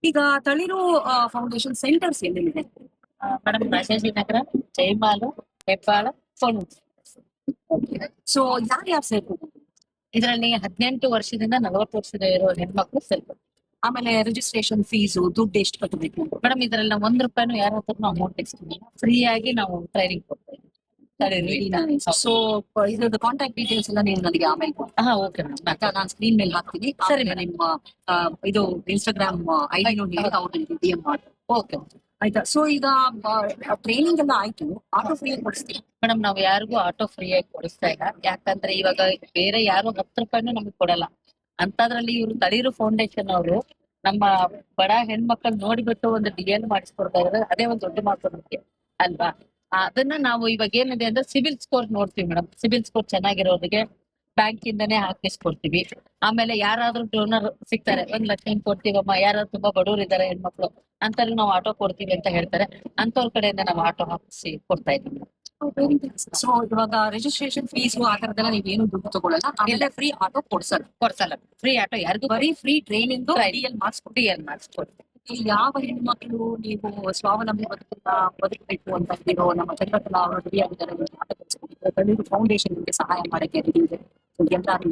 ಈಗ Thaliru foundation centers ಎಲ್ಲೆಲ್ಲಿದೆ? Madam Rajajinagar, ಜಯಮಾಲು, ಹೆಬ್ಬಾಳ, ಕೋಣೂರು. ಸೊ ಯಾರ್ಯಾರು ಸೇರ್ಬೋದು? ಇದರಲ್ಲಿ 18 ವರ್ಷದಿಂದ 40 ವರ್ಷದ ಇರೋ ಹೆಣ್ಮಕ್ಳು ಸೇರ್ಬೋದು. ಆಮೇಲೆ ರಿಜಿಸ್ಟ್ರೇಷನ್ ಫೀಸು ದುಡ್ಡು ಎಷ್ಟು ಕಟ್ಟಬೇಕು? ಮೇಡಮ್ ಇದ್ರಲ್ಲಿ ನಾವು 1 ರೂಪಾಯಿನೂ ಯಾರ ಹತ್ರ ನಾವು ಅಮೌಂಟ್ ಇಸ್ಕೊಂಡಿಲ್ಲ, ಫ್ರೀ ಆಗಿ ನಾವು ಟ್ರೈನಿಂಗ್ ಕೊಡ್ತಾ ಇದ್ದೀವಿ. ಸೊ ಇದ್ರದ್ದು ಕಾಂಟ್ಯಾಕ್ಟ್ ಡೀಟೇಲ್ಸ್ ಎಲ್ಲ ನೀವು ನನಗೆ ಆಮೇಲೆ ಓಕೆ ಮೇಡಮ್, ನಾನು ಸ್ಕ್ರೀನ್ ಮೇಲೆ ಹಾಕ್ತೀನಿ. ಸರಿ ನಿಮ್ಮ ಇದು ಇನ್ಸ್ಟಾಗ್ರಾಮ್ ಐಡಿನೂ ಹೇಳಿ ಅವ್ರಿಗೆ DM ಮಾಡಿ. ಓಕೆ ಆಯ್ತಾ? ಸೊ ಈಗ ಟ್ರೈನಿಂಗ್ ಎಲ್ಲ ಆಯ್ತು, ಆಟೋ ಫ್ರೀ ಕೊಡಿಸ್ತೀವಿ ಮೇಡಮ್. ನಾವು ಯಾರಿಗೂ ಆಟೋ ಫ್ರೀ ಆಗಿ ಕೊಡಿಸ್ತಾ ಇಲ್ಲ, ಯಾಕಂದ್ರೆ ಇವಾಗ ಬೇರೆ ಯಾರು 10 ರೂಪಾಯಿನೂ ನಮಗೆ ಕೊಡಲ್ಲ. ಅಂತದ್ರಲ್ಲಿ ಇವ್ರು ತಳಿರು ಫೌಂಡೇಶನ್ ಅವರು ನಮ್ಮ ಬಡ ಹೆಣ್ಮಕ್ಳು ನೋಡಿಬಿಟ್ಟು ಒಂದು DN ಮಾಡಿಸ್ಕೊಡ್ತಾ ಇದ್ದಾರೆ. ಅದೇ ಒಂದು ದೊಡ್ಡ ಮಾತು ನಮಗೆ ಅಲ್ವಾ? ಅದನ್ನ ನಾವು ಇವಾಗ ಏನಿದೆ ಅಂದ್ರೆ ಸಿಬಿಲ್ ಸ್ಕೋರ್ ನೋಡ್ತೀವಿ ಮೇಡಮ್. ಸಿಬಿಲ್ ಸ್ಕೋರ್ ಚೆನ್ನಾಗಿರೋರಿಗೆ ಬ್ಯಾಂಕ್ ಇಂದಾನೇ ಹಾಕಿಸ್ಕೊಡ್ತೀವಿ. ಆಮೇಲೆ ಯಾರಾದ್ರೂ ಡೋನರ್ ಸಿಗ್ತಾರೆ, 1 ಲಕ್ಷ ಕೊಡ್ತೀವಮ್ಮ, ಯಾರಾದ್ರೂ ತುಂಬಾ ಬಡವರು ಇದ್ದಾರೆ ಹೆಣ್ಮಕ್ಳು ಅಂತವ್ರಿಗೆ ನಾವು ಆಟೋ ಕೊಡ್ತೀವಿ ಅಂತ ಹೇಳ್ತಾರೆ, ಅಂತವ್ರ ಕಡೆಯಿಂದ ನಾವು ಆಟೋ ಹಾಕಿಸಿ ಕೊಡ್ತಾ ಇದ್ದೀವಿ. ಸೊ ಇವಾಗ ರಿಜಿಸ್ಟ್ರೇಷನ್ ಫೀಸ್ ಆ ತರದೆಲ್ಲ ನೀವೇನು ದುಡ್ಡು ತಗೊಳ್ಳಲ್ಲ, ಆಮೇಲೆ ಫ್ರೀ ಆಟೋ ಕೊಡ್ಸಲ್ಲ. ಫ್ರೀ ಆಟೋ ಯಾರಿಗೂ, ಬರೀ ಫ್ರೀ ಟ್ರೈನಿಂಗ್ ಮಾಡಿಸ್ಕೊಡ್ತೀವಿ. ಯಾವ ಹೆಣ್ಮಕ್ಳು ನೀವು ಸ್ವಾವಲಂಬಿ ಬದುಕಬೇಕು ಅಂತ ಇರೋ ನಮ್ಮ ಚಂದ್ರಕಲಾ ಅವರು ರೆಡಿಯಾಗಿದ್ದಾರೆ, ತಳಿರು ಫೌಂಡೇಶನ್ ನಿಮಗೆ ಸಹಾಯ ಮಾಡಕ್ಕೆ ರೆಡಿ ಇದೆ. ಎಲ್ಲರೂ